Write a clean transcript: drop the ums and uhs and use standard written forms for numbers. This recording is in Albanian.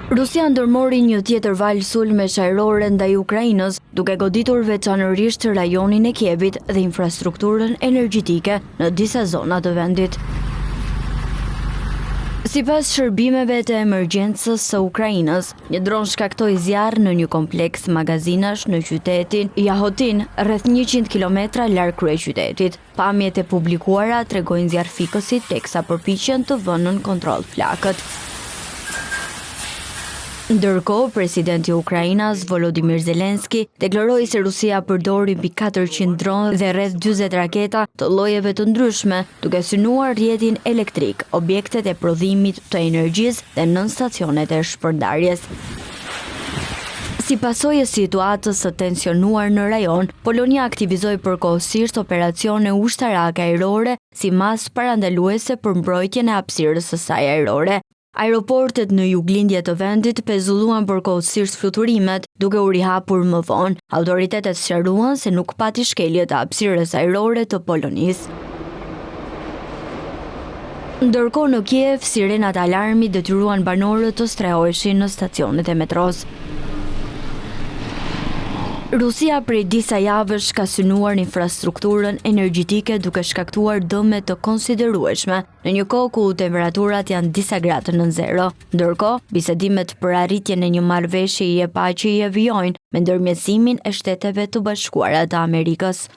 Rusia ndërmori një tjetër valë sulmesh ajrore ndaj Ukrainës, duke goditur veçanërisht rajonin e Kievit dhe infrastrukturën energjitike në disa zona të vendit. Sipas shërbimeve të emergjencës së Ukrainës, një dron shkaktoi zjarr në një kompleks magazinash në qytetin Jahotin, rreth 100 kilometra larg kryeqytetit. Pamjet e publikuara tregojnë zjarrfikësit teksa përpiqen të vënë në kontroll flakët. Ndërkohë, presidenti i Ukrainës Volodymyr Zelensky deklaroi se Rusia përdori mbi 400 dronë dhe rreth 40 raketa të llojeve të ndryshme, duke synuar rrjetin elektrik, objektet e prodhimit të energjisë dhe nën stacionet e shpërndarjes. Si pasojë e situatës së tensionuar në rajon, Polonia aktivizoi përkohësisht operacione ushtarake ajrore si masë parandaluese për mbrojtjen e hapësirës së saj ajrore. Aeroportet në juglindje të vendit pezulluan përkohësisht fluturimet, duke u rihapur më vonë. Autoritetet sqaruan se nuk pati shkelje të hapësirës ajrore të Polonisë. Ndërkohë në Kiev, sirenat alarmi detyruan banorët të strehoheshin në stacionet e metros. Rusia prej disa javësh ka synuar infrastrukturën energjitike duke shkaktuar dëme të konsiderueshme në një kohë ku temperaturat janë disa gradë nën zero. Ndërkohë, bisedimet për arritjen e një marrëveshjeje paqeje vijojnë me ndërmjetësimin e Shteteve të Bashkuara të Amerikës.